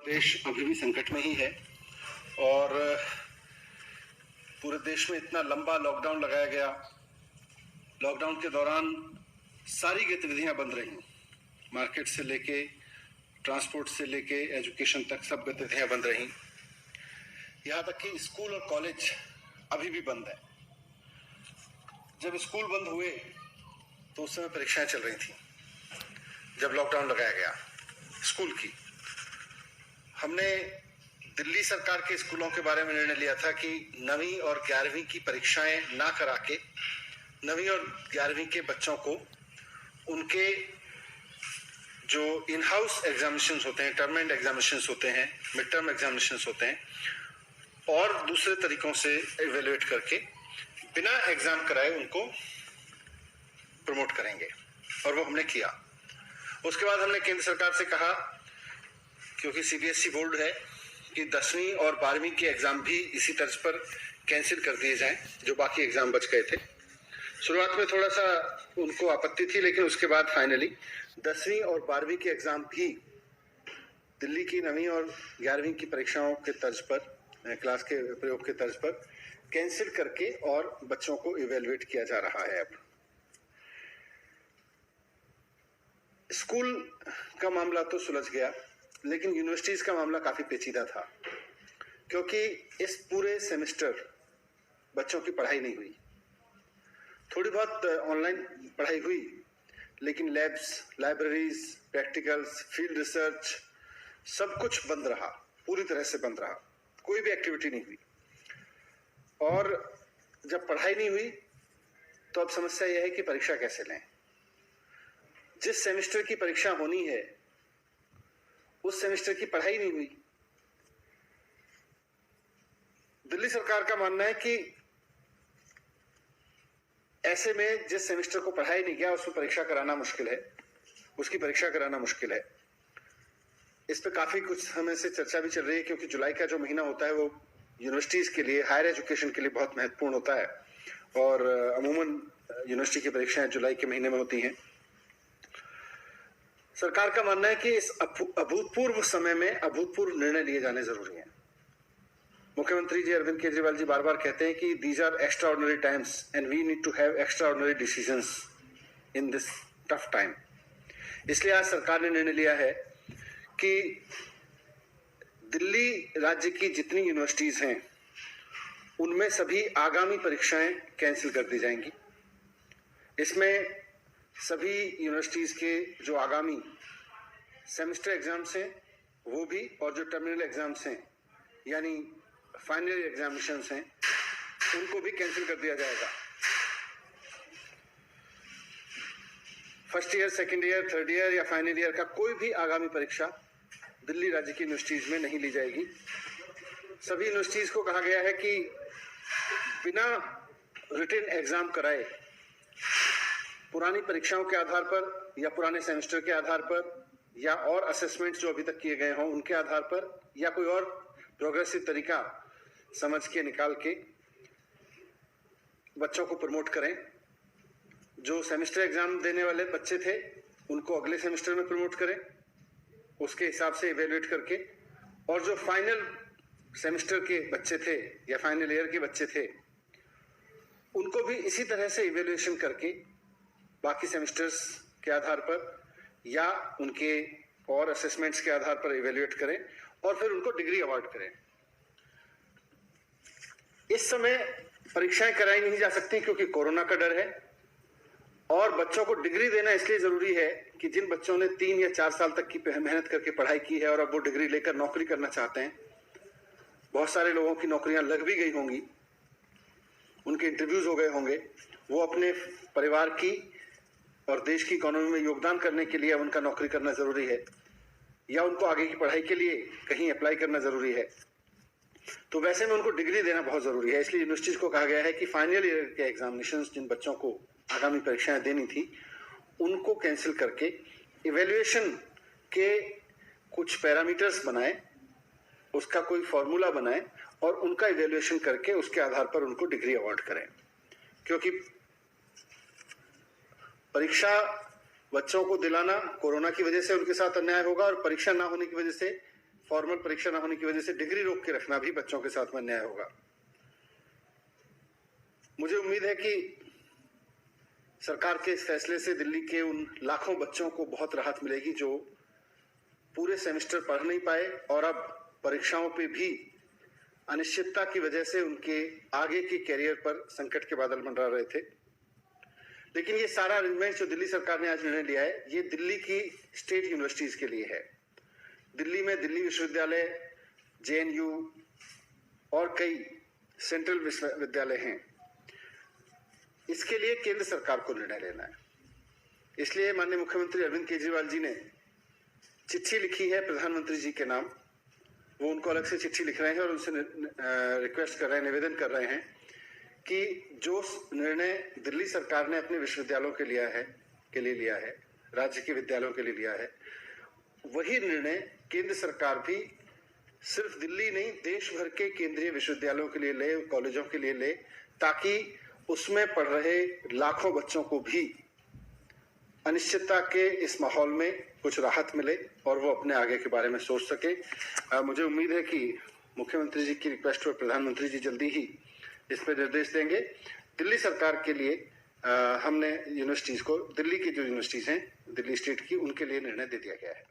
देश अभी भी संकट में ही है और पूरे देश में इतना लंबा लॉकडाउन लगाया गया। लॉकडाउन के दौरान सारी गतिविधियां बंद रहीं, मार्केट से लेके ट्रांसपोर्ट से लेके एजुकेशन तक सब गतिविधियां बंद रहीं। यहाँ तक कि स्कूल और कॉलेज अभी भी बंद है। जब स्कूल बंद हुए तो उस समय परीक्षाएं चल रही थी। जब लॉकडाउन लगाया गया स्कूल की, हमने दिल्ली सरकार के स्कूलों के बारे में निर्णय लिया था कि 9वीं और 11वीं की परीक्षाएं ना करा के 9वीं और 11वीं के बच्चों को उनके जो इन हाउस एग्जामिनेशंस होते हैं, टर्म एंड एग्जामिनेशंस होते हैं, मिड टर्म एग्जामिनेशंस होते हैं, और दूसरे तरीकों से इवेल्युएट करके बिना एग्जाम कराए उनको प्रमोट करेंगे। और वो हमने किया। उसके बाद हमने केंद्र सरकार से कहा, क्योंकि सीबीएसई बोर्ड है, कि 10वीं और 12वीं के एग्जाम भी इसी तर्ज पर कैंसिल कर दिए जाएं जो बाकी एग्जाम बच गए थे। शुरुआत में थोड़ा सा उनको आपत्ति थी, लेकिन उसके बाद फाइनली 10वीं और 12वीं के एग्जाम भी दिल्ली की 9वीं और 11वीं की परीक्षाओं के तर्ज पर, क्लास के प्रयोग के तर्ज पर कैंसिल करके और बच्चों को इवेल्युएट किया जा रहा है। अब स्कूल का मामला तो सुलझ गया, लेकिन यूनिवर्सिटीज का मामला काफी पेचीदा था, क्योंकि इस पूरे सेमेस्टर बच्चों की पढ़ाई नहीं हुई। थोड़ी बहुत ऑनलाइन पढ़ाई हुई, लेकिन labs, libraries, practicals, field research सब कुछ बंद रहा, पूरी तरह से बंद रहा। कोई भी एक्टिविटी नहीं हुई। और जब पढ़ाई नहीं हुई तो अब समस्या यह है कि परीक्षा कैसे लें। जिस सेमेस्टर की परीक्षा होनी है उस सेमेस्टर की पढ़ाई नहीं हुई। दिल्ली सरकार का मानना है कि ऐसे में जिस सेमेस्टर को पढ़ाई नहीं गया उसमें परीक्षा कराना मुश्किल है, उसकी परीक्षा कराना मुश्किल है। इस पे काफी कुछ समय से चर्चा भी चल रही है, क्योंकि जुलाई का जो महीना होता है वो यूनिवर्सिटीज के लिए, हायर एजुकेशन के लिए बहुत महत्वपूर्ण होता है, और अमूमन यूनिवर्सिटी की परीक्षाएं जुलाई के महीने में होती हैं। सरकार का मानना है कि इस अभूतपूर्व समय में अभूतपूर्व निर्णय लिए जाने जरूरी हैं। मुख्यमंत्री जी अरविंद केजरीवाल जी बार बार कहते हैं कि these are extraordinary times and we need to have extraordinary decisions in this tough time. इसलिए आज सरकार ने निर्णय लिया है कि दिल्ली राज्य की जितनी यूनिवर्सिटीज हैं उनमें सभी आगामी परीक्षाएं कैंसिल कर दी जाएंगी। इसमें सभी यूनिवर्सिटीज के जो आगामी सेमेस्टर एग्जाम्स हैं वो भी, और जो टर्मिनल एग्जाम्स हैं यानी फाइनल एग्जामिनेशंस हैं, उनको भी कैंसिल कर दिया जाएगा। First year, second year, third year या फाइनल ईयर का कोई भी आगामी परीक्षा दिल्ली राज्य की यूनिवर्सिटीज में नहीं ली जाएगी। सभी यूनिवर्सिटीज को कहा गया है कि बिना रिटन एग्जाम कराए पुरानी परीक्षाओं के आधार पर या पुराने सेमेस्टर के आधार पर या और असेसमेंट जो अभी तक किए गए हों उनके आधार पर या कोई और प्रोग्रेसिव तरीका समझ के निकाल के बच्चों को प्रमोट करें। जो सेमेस्टर एग्जाम देने वाले बच्चे थे उनको अगले सेमेस्टर में प्रमोट करें, उसके हिसाब से इवेल्युएट करके, और जो फाइनल सेमेस्टर के बच्चे थे या फाइनल ईयर के बच्चे थे उनको भी इसी तरह से इवेल्युएशन करके बाकी सेमेस्टर्स के आधार पर या उनके और असेसमेंट्स के आधार पर इवेल्युएट करें और फिर उनको डिग्री अवार्ड करें। इस समय परीक्षाएं कराई नहीं जा सकती क्योंकि कोरोना का डर है, और बच्चों को डिग्री देना इसलिए जरूरी है कि जिन बच्चों ने 3 या 4 साल तक की मेहनत करके पढ़ाई की है और अब वो डिग्री लेकर नौकरी करना चाहते हैं, बहुत सारे लोगों की नौकरियां लग भी गई होंगी, उनके इंटरव्यूज हो गए होंगे, वो अपने परिवार की और देश की इकोनॉमी में योगदान करने के लिए उनका नौकरी करना जरूरी है, या उनको आगे की पढ़ाई के लिए कहीं अप्लाई करना जरूरी है। तो वैसे में उनको डिग्री देना बहुत जरूरी है। इसलिए यूनिवर्सिटीज को कहा गया है कि फाइनल ईयर के एग्जामिनेशंस जिन बच्चों को आगामी परीक्षाएं देनी थी उनको कैंसिल करके इवेल्युएशन के कुछ पैरामीटर्स बनाए, उसका कोई फॉर्मूला बनाए और उनका इवेल्युएशन करके उसके आधार पर उनको डिग्री अवार्ड करें। क्योंकि परीक्षा बच्चों को दिलाना कोरोना की वजह से उनके साथ अन्याय होगा, और परीक्षा ना होने की वजह से फॉर्मल परीक्षा न होने की वजह से डिग्री रोक के रखना भी बच्चों के साथ में अन्याय होगा। मुझे उम्मीद है कि सरकार के इस फैसले से दिल्ली के उन लाखों बच्चों को बहुत राहत मिलेगी जो पूरे सेमेस्टर पढ़ नहीं पाए और अब परीक्षाओं पे भी अनिश्चितता की वजह से उनके आगे के कैरियर पर संकट के बादल मंडरा रहे थे। लेकिन ये सारा अरेंजमेंट जो दिल्ली सरकार ने आज निर्णय लिया है, ये दिल्ली की स्टेट यूनिवर्सिटीज के लिए है। दिल्ली में दिल्ली विश्वविद्यालय, जेएनयू और कई सेंट्रल विश्वविद्यालय हैं। इसके लिए केंद्र सरकार को निर्णय लेना है। इसलिए माननीय मुख्यमंत्री अरविंद केजरीवाल जी ने चिट्ठी लिखी है प्रधानमंत्री जी के नाम। वो उनको अलग से चिट्ठी लिख रहे हैं और उनसे रिक्वेस्ट कर रहे हैं, निवेदन कर रहे हैं कि जो निर्णय दिल्ली सरकार ने अपने विश्वविद्यालयों के लिए लिया है, राज्य के विद्यालयों के लिए लिया है, वही निर्णय केंद्र सरकार भी सिर्फ दिल्ली नहीं, देश भर के केंद्रीय विश्वविद्यालयों के लिए ले, कॉलेजों के लिए ले, ताकि उसमें पढ़ रहे लाखों बच्चों को भी अनिश्चितता के इस माहौल में कुछ राहत मिले और वो अपने आगे के बारे में सोच सके। मुझे उम्मीद है कि मुख्यमंत्री जी की रिक्वेस्ट पर प्रधानमंत्री जी जल्दी ही इस पर निर्देश देंगे। दिल्ली सरकार के लिए हमने यूनिवर्सिटीज को, दिल्ली की जो यूनिवर्सिटीज हैं दिल्ली स्टेट की, उनके लिए निर्णय दे दिया गया है।